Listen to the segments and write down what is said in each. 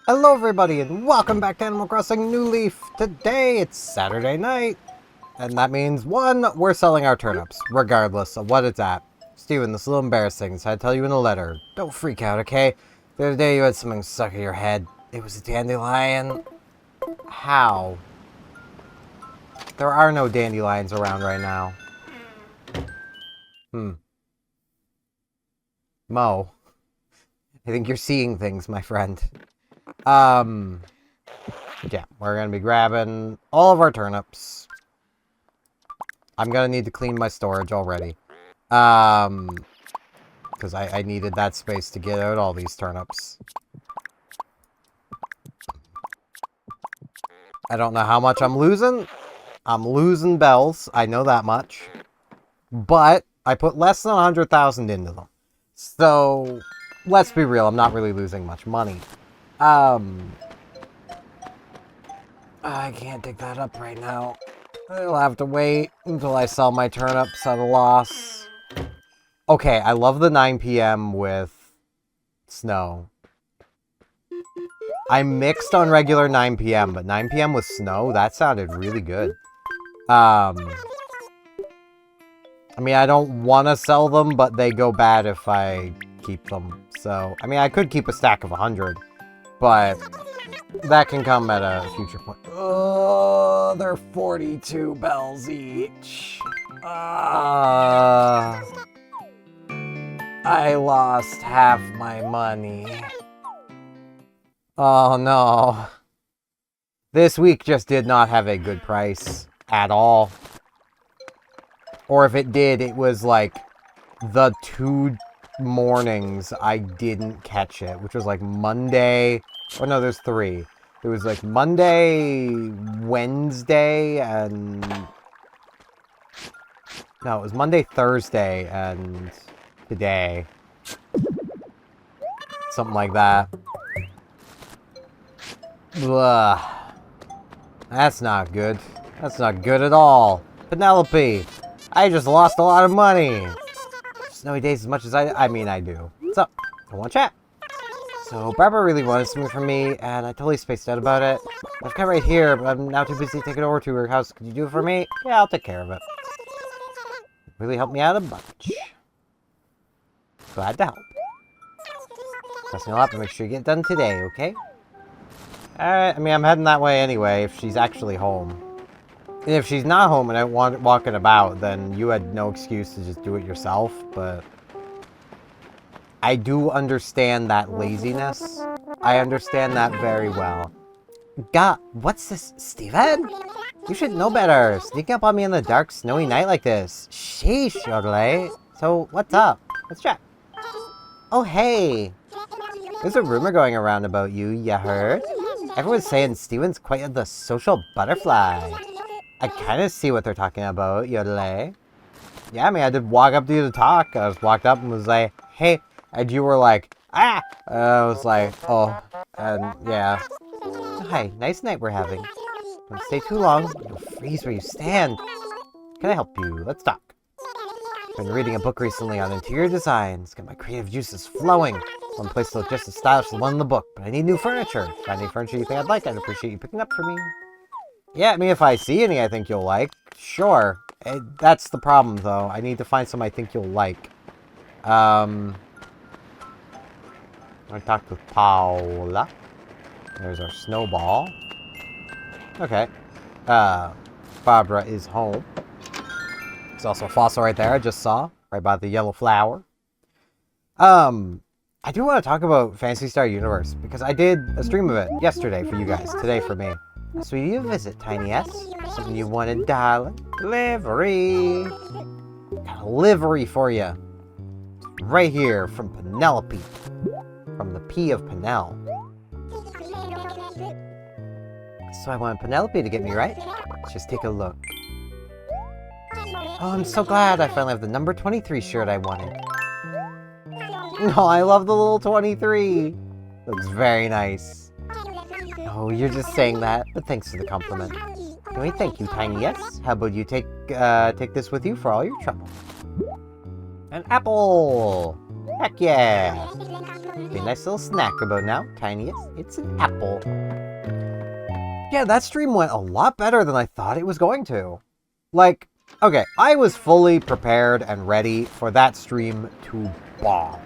Hello everybody and welcome back to Animal Crossing New Leaf. Today it's Saturday night, and that means, one, we're selling our turnips, regardless of what it's at. Steven, this is a little embarrassing, so I tell you in a letter. Don't freak out, okay? The other day you had something stuck in your head. It was a dandelion. How? There are no dandelions around right now. Mo, I think you're seeing things, my friend. Yeah, we're gonna be grabbing all of our turnips. I'm gonna need to clean my storage already. Because I needed that space to get out all these turnips. I don't know how much I'm losing. I'm losing bells, I know that much. But I put less than 100,000 into them. So, let's be real, I'm not really losing much money. I can't dig that up right now. I'll have to wait until I sell my turnips at a loss. Okay, I love the 9 p.m. with snow. I mixed on regular 9 p.m., but 9 p.m. with snow, that sounded really good. I mean, I don't want to sell them, but they go bad if I keep them. So, I mean, I could keep a stack of 100, but that can come at a future point. Oh, they're 42 bells each. I lost half my money. Oh no. This week just did not have a good price at all. Or if it did, it was like the 2 mornings I didn't catch it, which was like Monday. Oh no, there's 3. It was like Monday, Wednesday, and... No, it was Monday, Thursday, and today. Something like that. Ugh. That's not good. That's not good at all. Penelope, I just lost a lot of money. Snowy days as much as I mean, I do. What's up? I want to chat. So, Barbara really wanted something from me, and I totally spaced out about it. I've come right here, but I'm now too busy taking it over to her house. Could you do it for me? Yeah, I'll take care of it. Really helped me out a bunch. Glad to help. Trust me a lot, but make sure you get it done today, okay? Alright, I mean, I'm heading that way anyway, if she's actually home. And if she's not home and I'm walking about, then you had no excuse to just do it yourself, but... I do understand that laziness. I understand that very well. God, what's this, Steven? You should know better. Sneaking up on me on the dark, snowy night like this. Sheesh, Yodelay. So, what's up? Let's chat. Oh, hey. There's a rumor going around about you, ya heard? Everyone's saying Steven's quite the social butterfly. I kind of see what they're talking about, Yodelay. Yeah, I mean, I did walk up to you to talk. I just walked up and was like, hey. And you were like, ah! I was like, oh. And, yeah. Hi, nice night we're having. Don't stay too long. You'll freeze where you stand. Can I help you? Let's talk. I've been reading a book recently on interior design. It's got my creative juices flowing. One place to look just as stylish as the one in the book, but I need new furniture. If you find any furniture you think I'd like, I'd appreciate you picking up for me. Yeah, I mean, if I see any I think you'll like, sure. That's the problem, though. I need to find some I think you'll like. I talked with Paula. There's our snowball. Okay. Barbara is home. There's also a fossil right there I just saw. Right by the yellow flower. I do want to talk about Phantasy Star Universe, because I did a stream of it yesterday for you guys, today for me. So you visit, Tiny S. Something you wanted, darling. Livery. Got a livery for you. Right here from Penelope. From the P of Penel. So I wanted Penelope to get me right. Let's just take a look. Oh, I'm so glad I finally have the number 23 shirt I wanted. No, I love the little 23. Looks very nice. Oh, you're just saying that, but thanks for the compliment. Anyway, thank you, Tiny Yes. How about you take this with you for all your trouble? An apple! Heck yeah! Be a nice little snack about now. Tiniest. It's an apple. Yeah, that stream went a lot better than I thought it was going to. Like, okay, I was fully prepared and ready for that stream to bomb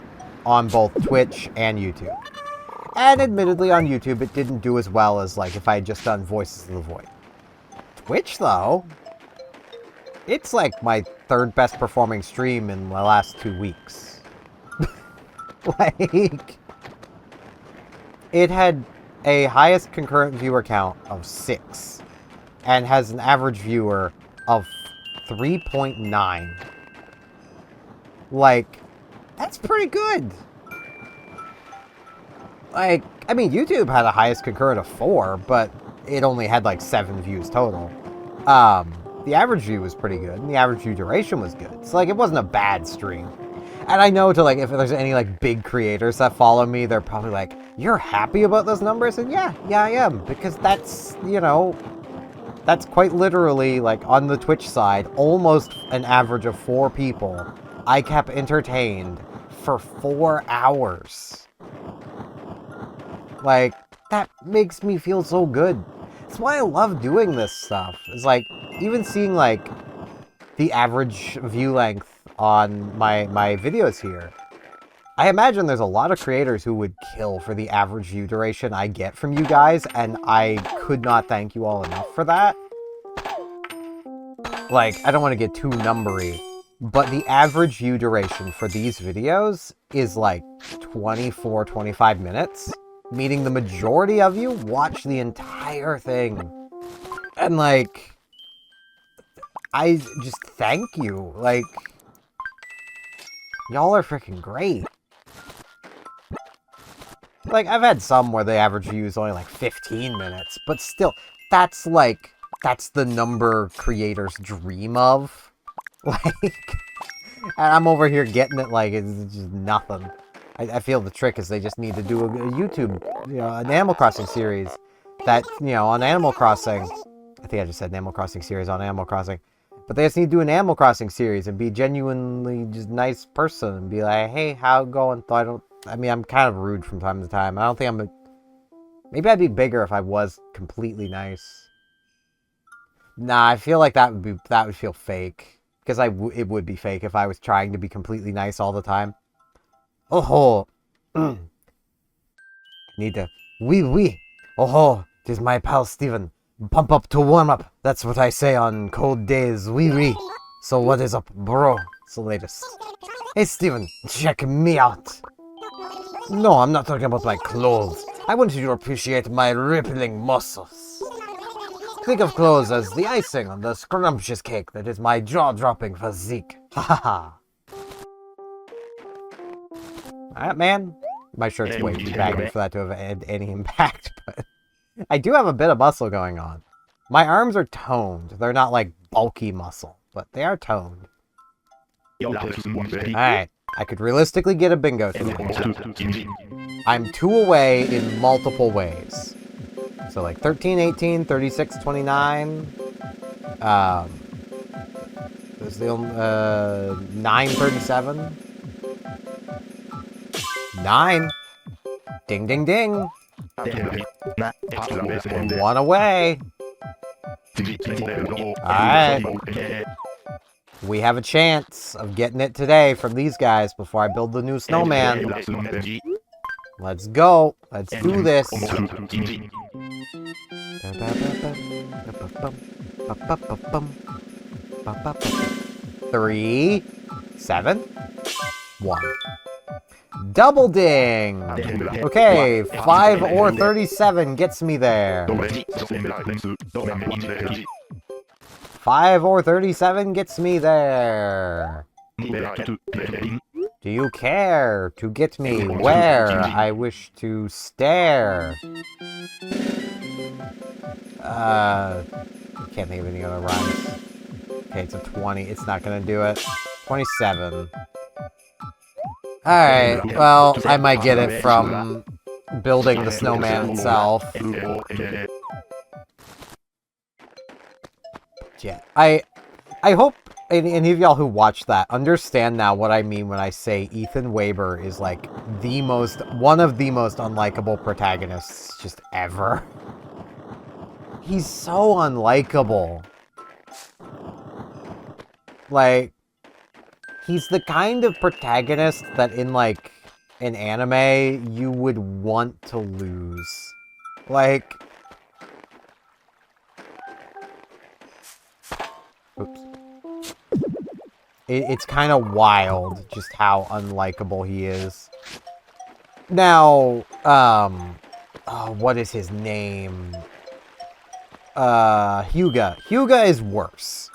on both Twitch and YouTube. And admittedly, on YouTube, it didn't do as well as, like, if I had just done Voices of the Void. Twitch, though, it's like my third best performing stream in the last 2 weeks. Like, it had a highest concurrent viewer count of 6 and has an average viewer of 3.9. Like, that's pretty good. Like, I mean, YouTube had a highest concurrent of 4, but it only had like 7 views total. The average view was pretty good, and the average view duration was good. So, like, it wasn't a bad stream. And I know, to, like, if there's any, like, big creators that follow me, they're probably like, you're happy about those numbers? And yeah, I am. Because that's, you know, that's quite literally, like, on the Twitch side, almost an average of 4 people I kept entertained for 4 hours. Like, that makes me feel so good. That's why I love doing this stuff. It's like, even seeing, like, the average view length on my videos here. I imagine there's a lot of creators who would kill for the average view duration I get from you guys, and I could not thank you all enough for that. Like, I don't want to get too numbery, but the average view duration for these videos is like 24, 25 minutes, meaning the majority of you watch the entire thing. And, like, I just thank you. Like, y'all are freaking great. Like, I've had some where the average view is only like 15 minutes, but still, that's like, that's the number creators dream of. Like, and I'm over here getting it like it's just nothing. I feel the trick is they just need to do a YouTube, you know, an Animal Crossing series that, you know, on Animal Crossing, I think I just said an Animal Crossing series on Animal Crossing, but they just need to do an Animal Crossing series and be genuinely just nice person and be like, hey, how it going? I mean, I'm kind of rude from time to time. I don't think maybe I'd be bigger if I was completely nice. Nah, I feel like that would feel fake. Because it would be fake if I was trying to be completely nice all the time. Oh ho! Need to wee. Oh ho! 'Tis my pal Steven. Pump up to warm up. That's what I say on cold days. Wee. So what is up, bro? It's the latest. Hey Steven, check me out. No, I'm not talking about my clothes. I want you to appreciate my rippling muscles. Think of clothes as the icing on the scrumptious cake that is my jaw-dropping physique. Ha ha ha. Alright, man. My shirt's way too baggy for that to have had any impact, but I do have a bit of muscle going on. My arms are toned. They're not like bulky muscle, but they are toned. Alright. I could realistically get a bingo today. I'm 2 away in multiple ways. So like 13, 18, 36, 29. There's the 9, 37. 9. Ding, ding, ding. 1 away. Alright. We have a chance of getting it today from these guys before I build the new snowman. Let's go. Let's do this. 3, 7, 1. Double ding! Okay, 5 or 37 gets me there. 5 or 37 gets me there. Do you care to get me where I wish to stare? Can't think of any other rhymes. Okay, it's a 20. It's not gonna do it. 27. Alright, well, I might get it from building the snowman itself. Yeah, I hope any of y'all who watch that understand now what I mean when I say Ethan Weber is like one of the most unlikable protagonists just ever. He's so unlikable. Like, he's the kind of protagonist that in, like, an anime you would want to lose. Like... Oops. It's kind of wild just how unlikable he is. Now, oh, what is his name? Hyuga. Hyuga is worse.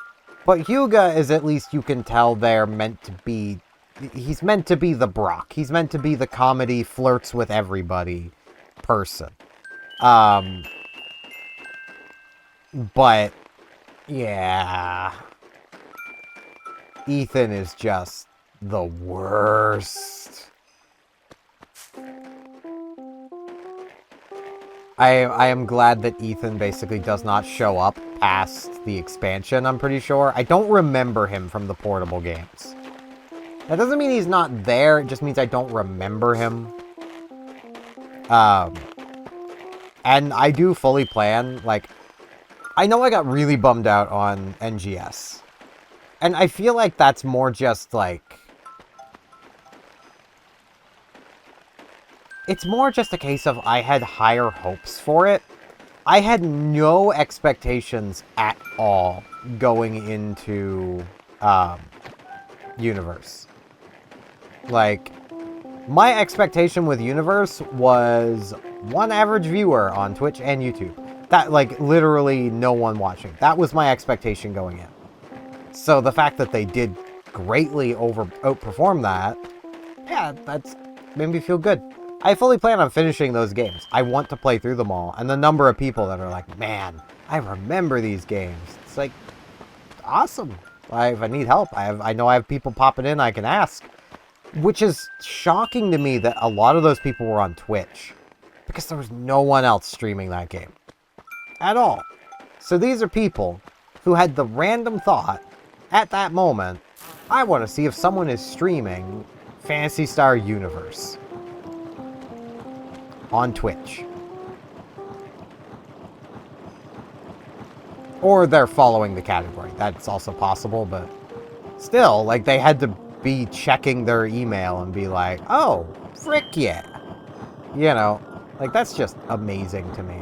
But Hyuga is, at least you can tell they're meant to be... He's meant to be the Brock. He's meant to be the comedy, flirts with everybody person. But, yeah... Ethan is just the worst. I am glad that Ethan basically does not show up past the expansion, I'm pretty sure. I don't remember him from the portable games. That doesn't mean he's not there, it just means I don't remember him. And I do fully plan, like... I know I got really bummed out on NGS. And I feel like that's more just, like... It's more just a case of I had higher hopes for it. I had no expectations at all going into, Universe. Like, my expectation with Universe was one average viewer on Twitch and YouTube. That, like, literally no one watching. That was my expectation going in. So the fact that they did greatly outperform that, yeah, that's made me feel good. I fully plan on finishing those games. I want to play through them all. And the number of people that are like, man, I remember these games. It's like, awesome. If I need help, I know I have people popping in I can ask. Which is shocking to me that a lot of those people were on Twitch. Because there was no one else streaming that game. At all. So these are people who had the random thought, at that moment, I want to see if someone is streaming Phantasy Star Universe on Twitch. Or they're following the category. That's also possible, but still, like, they had to be checking their email and be like, oh, frick yeah. You know, like, that's just amazing to me.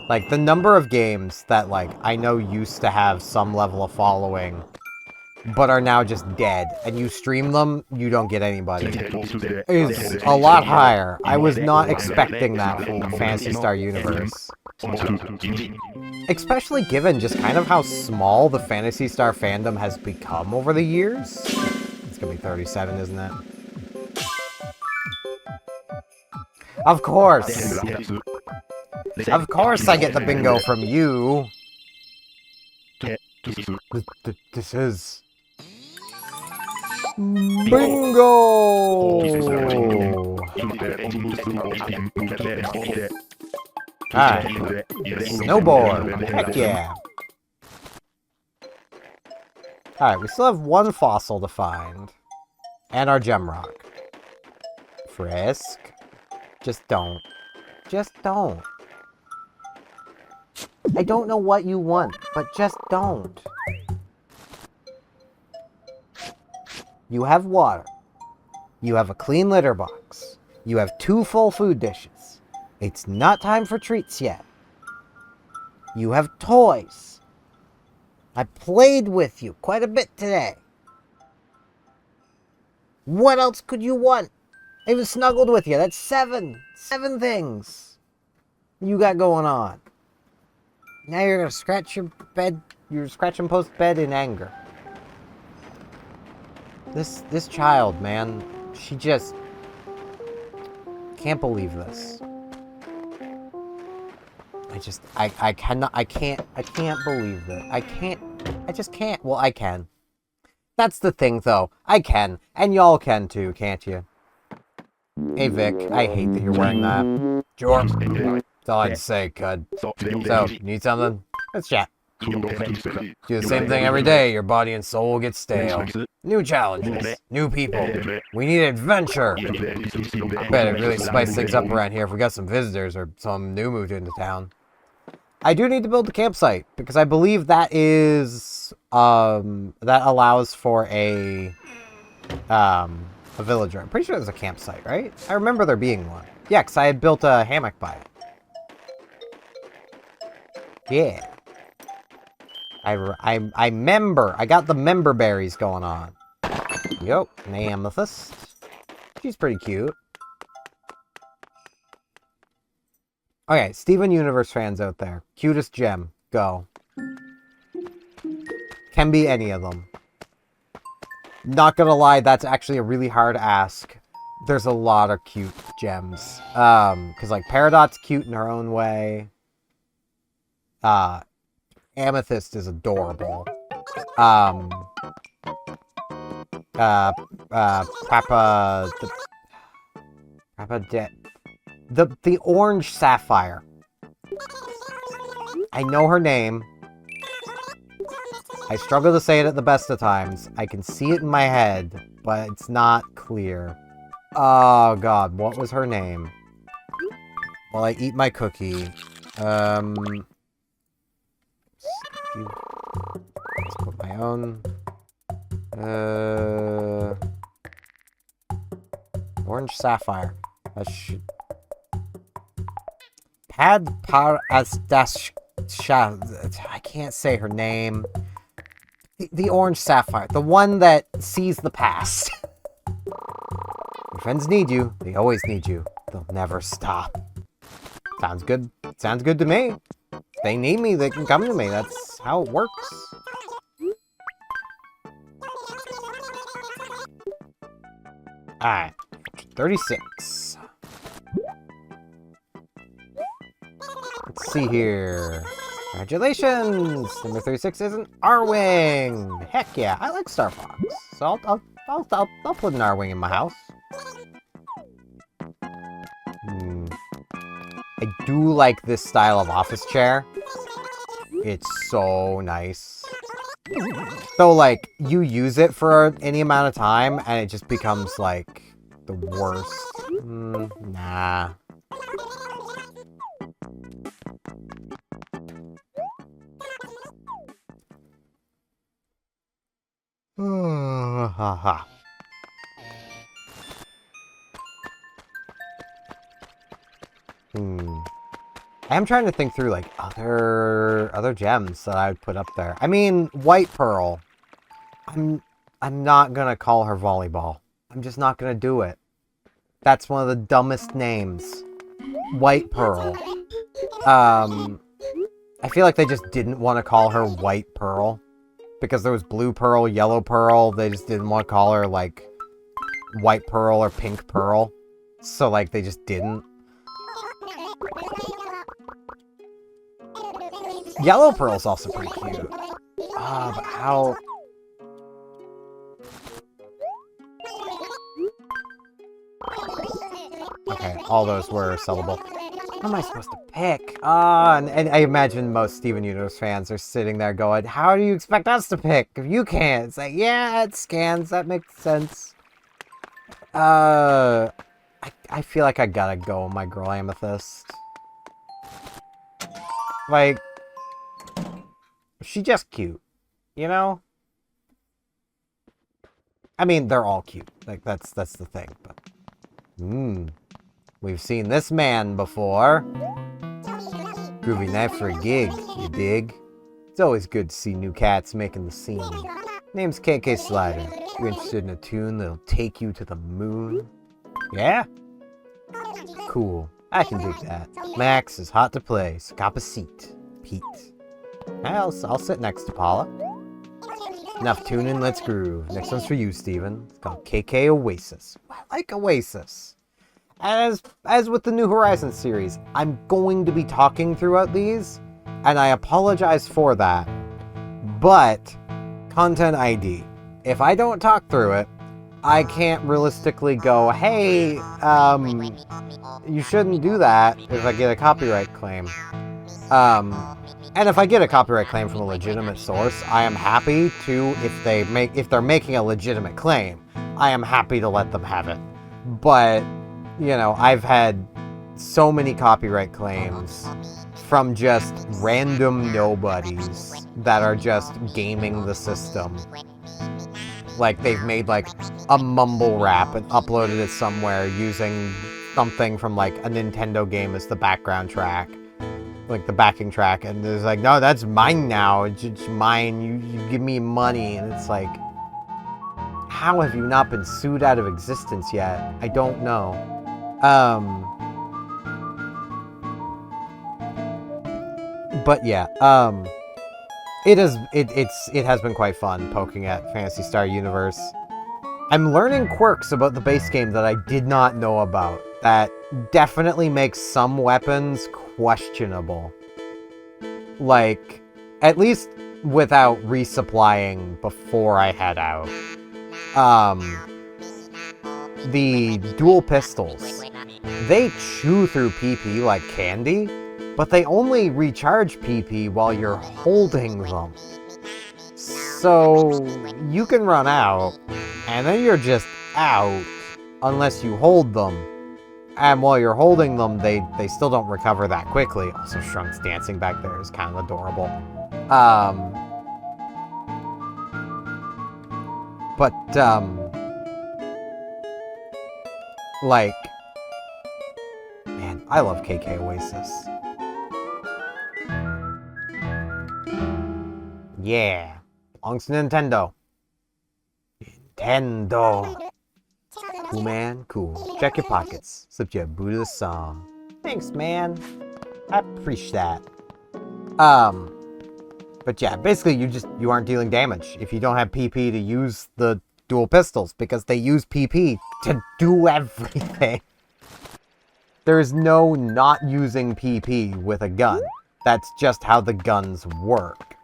Like, the number of games that, like, I know used to have some level of following, but are now just dead, and you stream them, you don't get anybody, is a lot higher. I was not expecting that from Phantasy Star Universe. Especially given just kind of how small the Phantasy Star fandom has become over the years. It's gonna be 37, isn't it? Of course! Of course I get the bingo from you! This is... Bingo! Alright. Snowboard. Heck yeah. Alright, we still have one fossil to find. And our gem rock. Frisk. Just don't. Just don't. I don't know what you want, but just don't. You have water. You have a clean litter box. You have 2 full food dishes. It's not time for treats yet. You have toys. I played with you quite a bit today. What else could you want? I even snuggled with you. That's 7. 7 things you got going on. Now you're gonna scratch your bed, you're scratching post bed in anger. This child, man, she just can't believe this. I can't believe that. I just can't. Well, I can. That's the thing, though. I can. And y'all can, too, can't you? Hey, Vic, I hate that you're wearing that. Sure. That's all I had to say, Cud. So, need something? Let's chat. Do the same thing every day, your body and soul get stale. New challenges, new people. We need adventure. Bet it really spice things up around here if we got some visitors or some new moved into town. I do need to build the campsite because I believe that is that allows for a villager. I'm pretty sure there's a campsite, right? I remember there being one. Yeah, because I had built a hammock by it. Yeah. I member. I got the member berries going on. Yup, an amethyst. She's pretty cute. Okay, Steven Universe fans out there. Cutest gem. Go. Can be any of them. Not gonna lie, that's actually a really hard ask. There's a lot of cute gems. Because, like, Peridot's cute in her own way. Amethyst is adorable. The orange sapphire. I know her name. I struggle to say it at the best of times. I can see it in my head, but it's not clear. Oh god, what was her name? While I eat my cookie. Let's put my own. Orange sapphire. I can't say her name. The orange sapphire. The one that sees the past. Your friends need you. They always need you. They'll never stop. Sounds good. Sounds good to me. If they need me, they can come to me. That's how it works. Alright. 36. Let's see here. Congratulations! Number 36 is an R-Wing! Heck yeah, I like Star Fox. So I'll put an R-Wing in my house. I do like this style of office chair. It's so nice. Though, like, you use it for any amount of time, and it just becomes, like, the worst. Nah. Haha. I am trying to think through, like, other gems that I would put up there. I mean, White Pearl. I'm not gonna call her Volleyball. I'm just not gonna do it. That's one of the dumbest names. White Pearl. I feel like they just didn't want to call her White Pearl. Because there was Blue Pearl, Yellow Pearl. They just didn't want to call her, like, White Pearl or Pink Pearl. So, like, they just didn't. Yellow Pearl's also pretty cute. But how... Okay, all those were sellable. What am I supposed to pick? And I imagine most Steven Universe fans are sitting there going, how do you expect us to pick if you can't? It's like, yeah, it scans. That makes sense. I feel like I gotta go with my girl Amethyst. Like, she's just cute, you know? I mean, they're all cute. Like, that's the thing, but... We've seen this man before. Groovy night for a gig, you dig? It's always good to see new cats making the scene. Name's KK Slider. You're interested in a tune that'll take you to the moon? Yeah? Cool. I can dig that. Max is hot to play, so cop a seat. Pete. I'll sit next to Paula. Enough tuning, let's groove. Next one's for you, Steven. It's called KK Oasis. I like Oasis. As with the New Horizons series, I'm going to be talking throughout these, and I apologize for that. But, content ID. If I don't talk through it, I can't realistically go, hey, you shouldn't do that if I get a copyright claim. And if I get a copyright claim from a legitimate source, I am happy to, if they're making a legitimate claim, I am happy to let them have it. But, you know, I've had so many copyright claims from just random nobodies that are just gaming the system. Like, they've made, like, a mumble rap and uploaded it somewhere using something from, like, a Nintendo game as the background track. Like, the backing track. And it's like, no, that's mine now. It's mine. You give me money. And it's like, how have you not been sued out of existence yet? I don't know. But yeah, it has been quite fun poking at Phantasy Star Universe. I'm learning quirks about the base game that I did not know about. That definitely makes some weapons questionable. Like, at least without resupplying before I head out. The dual pistols. They chew through PP like candy, but they only recharge PP while you're holding them. So you can run out, and then you're just out unless you hold them. And while you're holding them, they still don't recover that quickly. Also, Shrunk's dancing back there is kind of adorable. Like, man, I love KK Oasis. Yeah. Belongs to Nintendo. Nintendo. Cool, man. Cool. Check your pockets. Slipped you a boot of the song. Thanks, man. I appreciate that. But yeah, basically you aren't dealing damage if you don't have PP to use the dual pistols, because they use PP to do everything. There is no not using PP with a gun. That's just how the guns work.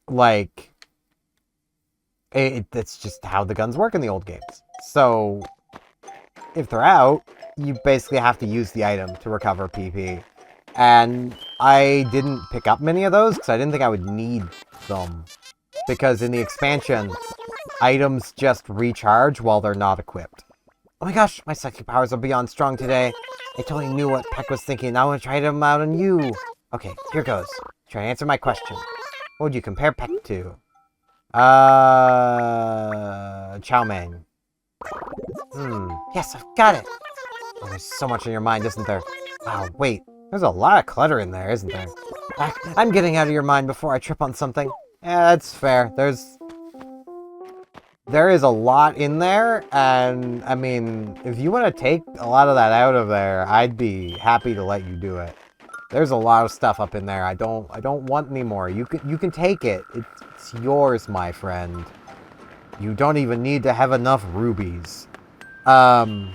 Like, it's just how the guns work in the old games. So, if they're out, you basically have to use the item to recover PP. And I didn't pick up many of those because I didn't think I would need them. Because in the expansion, items just recharge while they're not equipped. Oh my gosh, my psychic powers are beyond strong today. I totally knew what Peck was thinking. I want to try them out on you. Okay, here goes. Try to answer my question. What would you compare Peck to? Chow Mein. Yes, I've got it. Oh, there's so much in your mind, isn't there? Wow, wait. There's a lot of clutter in there, isn't there? I'm getting out of your mind before I trip on something. Yeah, that's fair. There is a lot in there, and, I mean, if you want to take a lot of that out of there, I'd be happy to let you do it. There's a lot of stuff up in there I don't want anymore. You can take it. It's yours, my friend. You don't even need to have enough rubies. And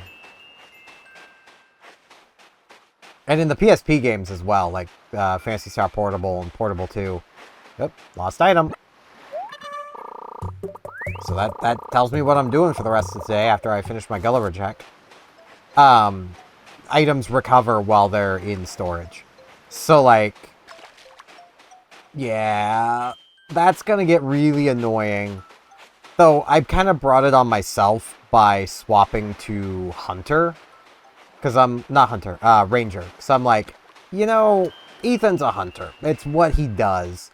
in the PSP games as well, like Phantasy Star Portable and Portable 2. Yep, lost item. So that tells me what I'm doing for the rest of the day after I finish my Gulliver check. Items recover while they're in storage. So, like, yeah, that's gonna get really annoying. Though, I've kind of brought it on myself by swapping to Hunter. Because I'm, not Hunter, Ranger. Because I'm like, you know, Ethan's a Hunter. It's what he does.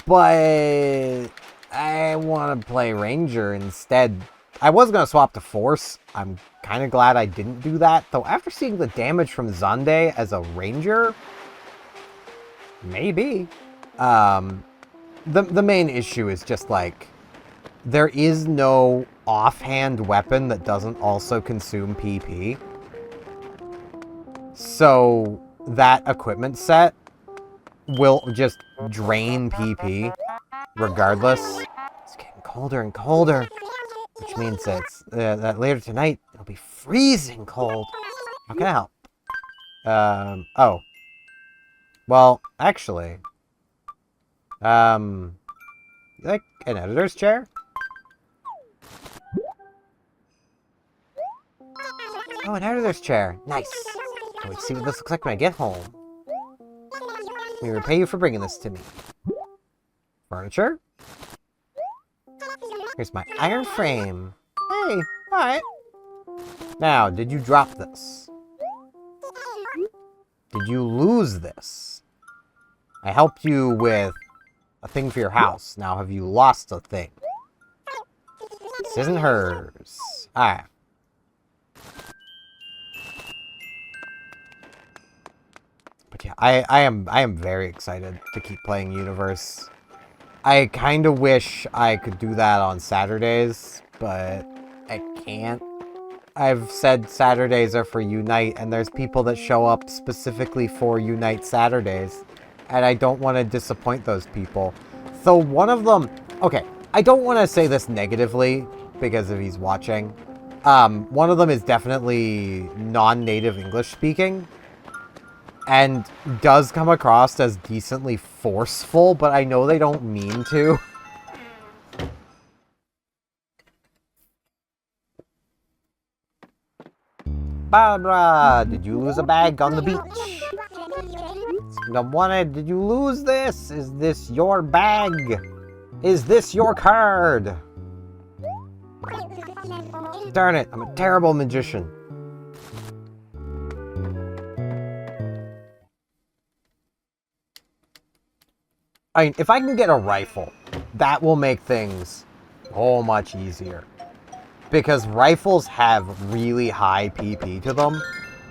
But I want to play Ranger instead. I was going to swap to Force. I'm kind of glad I didn't do that. Though after seeing the damage from Zande as a Ranger, maybe. The main issue is just like, there is no offhand weapon that doesn't also consume PP. So that equipment set will just drain PP regardless. It's getting colder and colder, which means that later tonight it'll be freezing cold. How can I help? Oh. Well, actually, Like an editor's chair? Oh, an editor's chair. Nice. Can't wait to see what this looks like when I get home. Let me repay you for bringing this to me. Furniture? Here's my iron frame. Hey, alright. Now, did you drop this? Did you lose this? I helped you with a thing for your house. Now, have you lost a thing? This isn't hers. Alright. But yeah, I am very excited to keep playing Universe. I kind of wish I could do that on Saturdays, but I can't. I've said Saturdays are for Unite, and there's people that show up specifically for Unite Saturdays, and I don't want to disappoint those people. So one of them... Okay, I don't want to say this negatively, because if he's watching. One of them is definitely non-native English speaking, and does come across as decently forceful, but I know they don't mean to. Barbara, did you lose a bag on the beach? Did you lose this? Is this your bag? Is this your card? Darn it, I'm a terrible magician. I mean, if I can get a rifle, that will make things so much easier. Because rifles have really high PP to them,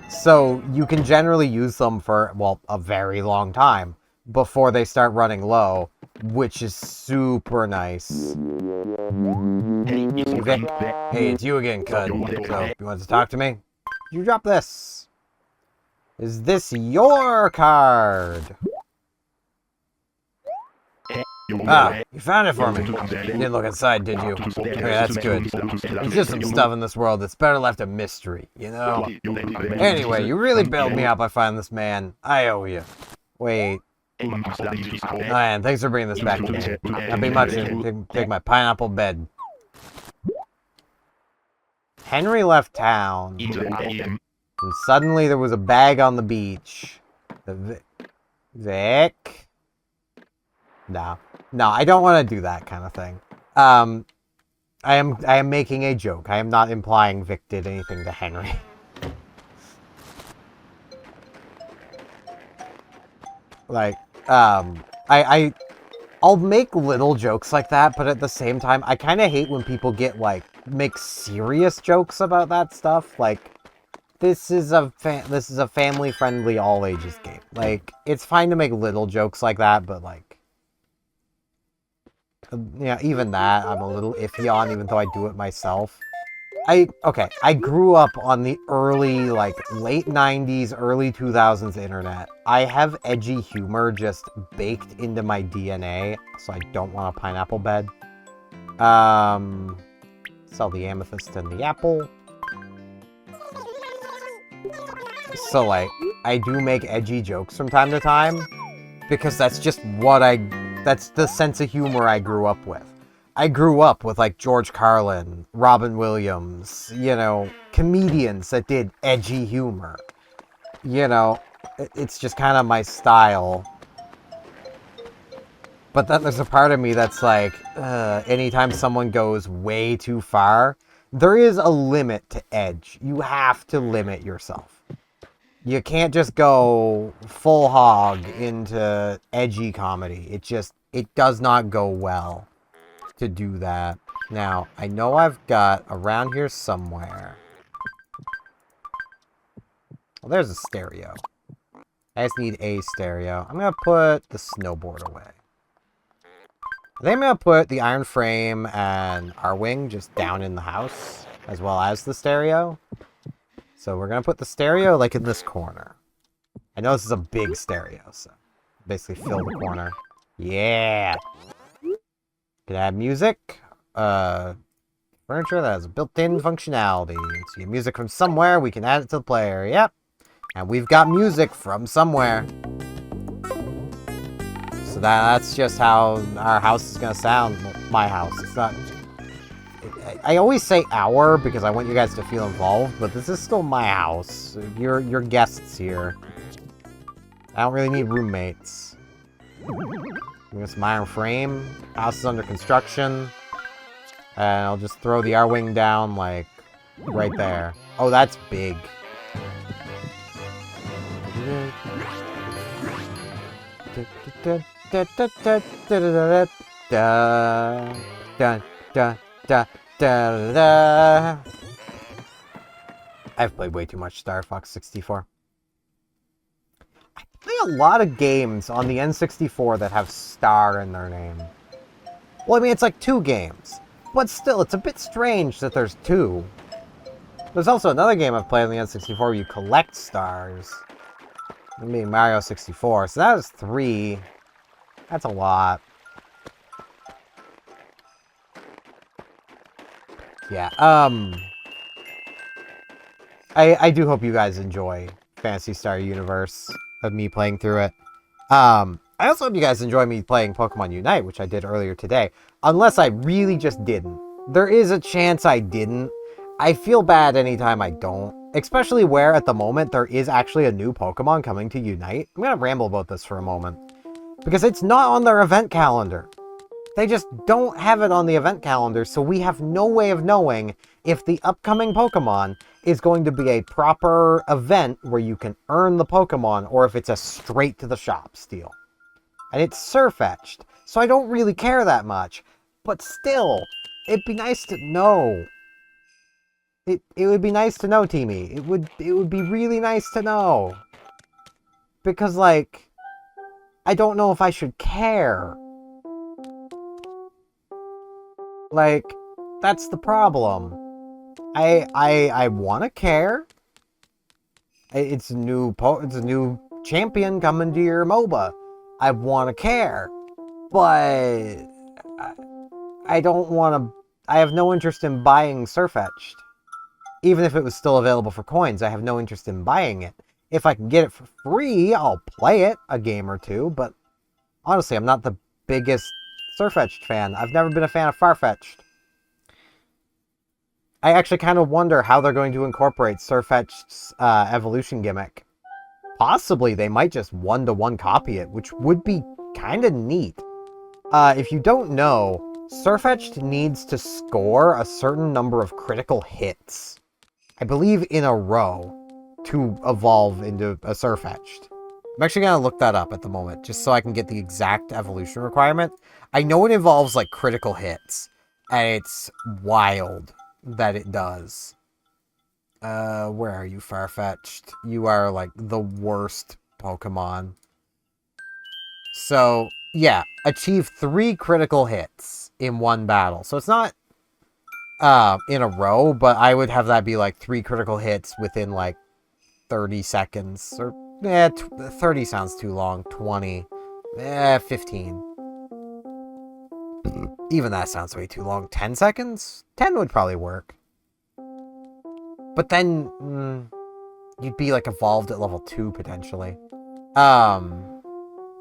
so you can generally use them for, well, a very long time before they start running low, which is super nice. Hey, it's you again, Cud. So, you want to talk to me? You drop this. Is this your card? Ah, you found it for me. You didn't look inside, did you? Okay, that's good. There's just some stuff in this world that's better left a mystery, you know? Anyway, you really bailed me out by finding this man. I owe you. Wait. Man, thanks for bringing this back to me. I'd be much to take my pineapple bed. Henry left town. And suddenly there was a bag on the beach. Vic? No. No, I don't want to do that kind of thing. I am making a joke. I am not implying Vic did anything to Henry. Like, I'll make little jokes like that, but at the same time, I kind of hate when people get, like, make serious jokes about that stuff. Like, this is a family-friendly, all-ages game. Like, it's fine to make little jokes like that, but, like, yeah, even that, I'm a little iffy on, even though I do it myself. Okay, I grew up on the early, like, late 90s, early 2000s internet. I have edgy humor just baked into my DNA, so I don't want a pineapple bed. Sell the amethyst and the apple. So, like, I do make edgy jokes from time to time, because that's just what that's the sense of humor I grew up with. I grew up with, like, George Carlin, Robin Williams, you know, comedians that did edgy humor. You know, it's just kind of my style. But then there's a part of me that's like, anytime someone goes way too far, there is a limit to edge. You have to limit yourself. You can't just go full hog into edgy comedy. It does not go well to do that. Now, I know I've got around here somewhere. Well, there's a stereo. I just need a stereo. I'm going to put the snowboard away. I think I'm going to put the iron frame and our wing just down in the house, as well as the stereo. So we're going to put the stereo, like, in this corner. I know this is a big stereo, so basically fill the corner. Yeah! Can I have music? Furniture that has built-in functionality. So you get music from somewhere, we can add it to the player. Yep. And we've got music from somewhere. So So that's just how our house is gonna sound. My house. It's not... I always say our because I want you guys to feel involved, but this is still my house. You're guests here. I don't really need roommates. This my iron frame. House is under construction. And I'll just throw the R-wing down, like, right there. Oh, that's big. I've played way too much Star Fox 64. I play a lot of games on the N64 that have Star in their name. Well, I mean, it's like 2 games. But still, it's a bit strange that there's 2. There's also another game I've played on the N64 where you collect stars. I mean, Mario 64. So that is 3. That's a lot. Yeah, I do hope you guys enjoy Phantasy Star Universe of me playing through it. I also hope you guys enjoy me playing Pokemon Unite, which I did earlier today. Unless I really just didn't. There is a chance I didn't. I feel bad anytime I don't. Especially where, at the moment, there is actually a new Pokemon coming to Unite. I'm gonna ramble about this for a moment. Because it's not on their event calendar. They just don't have it on the event calendar, so we have no way of knowing if the upcoming Pokemon is going to be a proper event where you can earn the Pokemon, or if it's a straight-to-the-shop steal. And it's Surfetched, so I don't really care that much. But still, it'd be nice to know. It would be nice to know, Teamy. It would be really nice to know. Because, like, I don't know if I should care. Like, that's the problem. I want to care. It's a new champion coming to your MOBA. I want to care. But I don't want to... I have no interest in buying Surfetched. Even if it was still available for coins, I have no interest in buying it. If I can get it for free, I'll play it a game or two, but honestly, I'm not the biggest Surfetched fan. I've never been a fan of Farfetch'd. I actually kind of wonder how they're going to incorporate Surfetch'd's evolution gimmick. Possibly they might just one-to-one copy it, which would be kind of neat. If you don't know, Surfetch'd needs to score a certain number of critical hits. I believe in a row to evolve into a Surfetch'd. I'm actually going to look that up at the moment, just so I can get the exact evolution requirement. I know it involves, like, critical hits, and it's wild that it does. Where are you, Farfetch'd? You are, like, the worst Pokemon. So, yeah, achieve 3 critical hits in one battle. So it's not in a row, but I would have that be, like, 3 critical hits within, like, 30 seconds, or... 30 sounds too long. 20. 15. Even that sounds way too long. 10 seconds? 10 would probably work. But then, you'd be, like, evolved at level 2, potentially.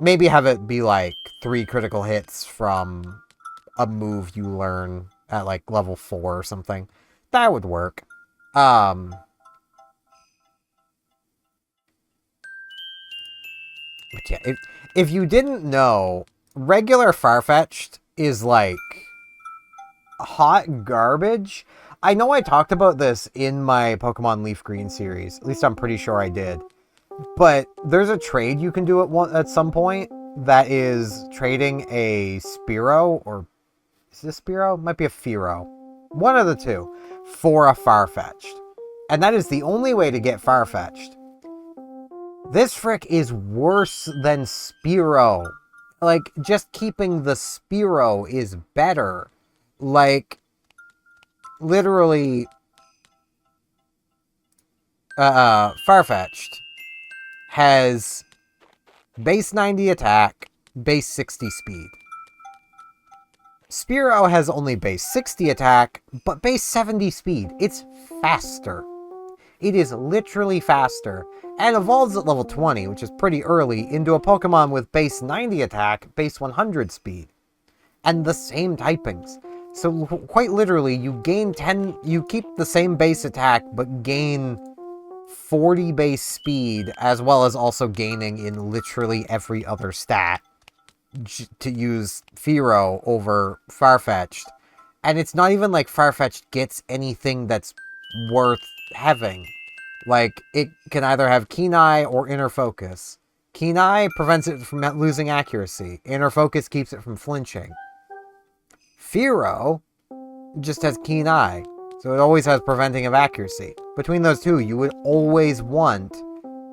Maybe have it be, like, 3 critical hits from a move you learn at, like, level 4 or something. That would work. But yeah, if you didn't know, regular Farfetch'd is, like, hot garbage. I know I talked about this in my Pokemon Leaf Green series. At least I'm pretty sure I did. But there's a trade you can do at some point that is trading a Spearow, or is it a Spearow? Might be a Fearow. One of the two, for a Farfetch'd. And that is the only way to get Farfetch'd. This frick is worse than Spearow. Like, just keeping the Spearow is better. Like, literally, Farfetch'd has base 90 attack, base 60 speed. Spearow has only base 60 attack, but base 70 speed. It's faster. It is literally faster. and evolves at level 20, which is pretty early, into a Pokemon with base 90 attack, base 100 speed, and the same typings. So quite literally, you keep the same base attack, but gain 40 base speed, as well as also gaining in literally every other stat to use Fearow over Farfetch'd. And it's not even like Farfetch'd gets anything that's worth having. Like, it can either have Keen Eye or Inner Focus. Keen Eye prevents it from losing accuracy. Inner Focus keeps it from flinching. Fearow just has Keen Eye, so it always has preventing of accuracy. Between those two, you would always want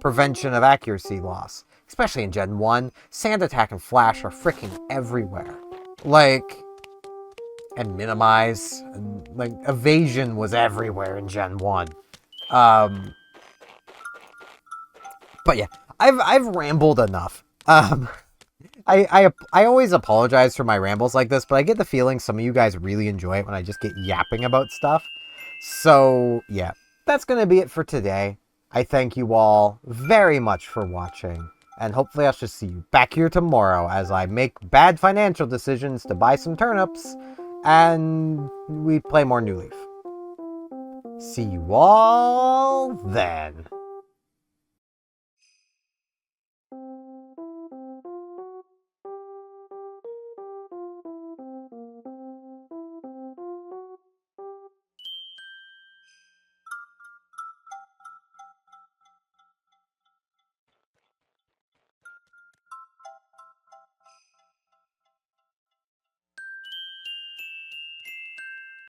prevention of accuracy loss. Especially in Gen 1, Sand Attack and Flash are freaking everywhere. Like, and Minimize, and like, Evasion was everywhere in Gen 1. But yeah, I've rambled enough. I always apologize for my rambles like this, but I get the feeling some of you guys really enjoy it when I just get yapping about stuff. So yeah, that's gonna be it for today. I thank you all very much for watching, and hopefully I'll just see you back here tomorrow as I make bad financial decisions to buy some turnips, and we play more New Leaf. See you all then.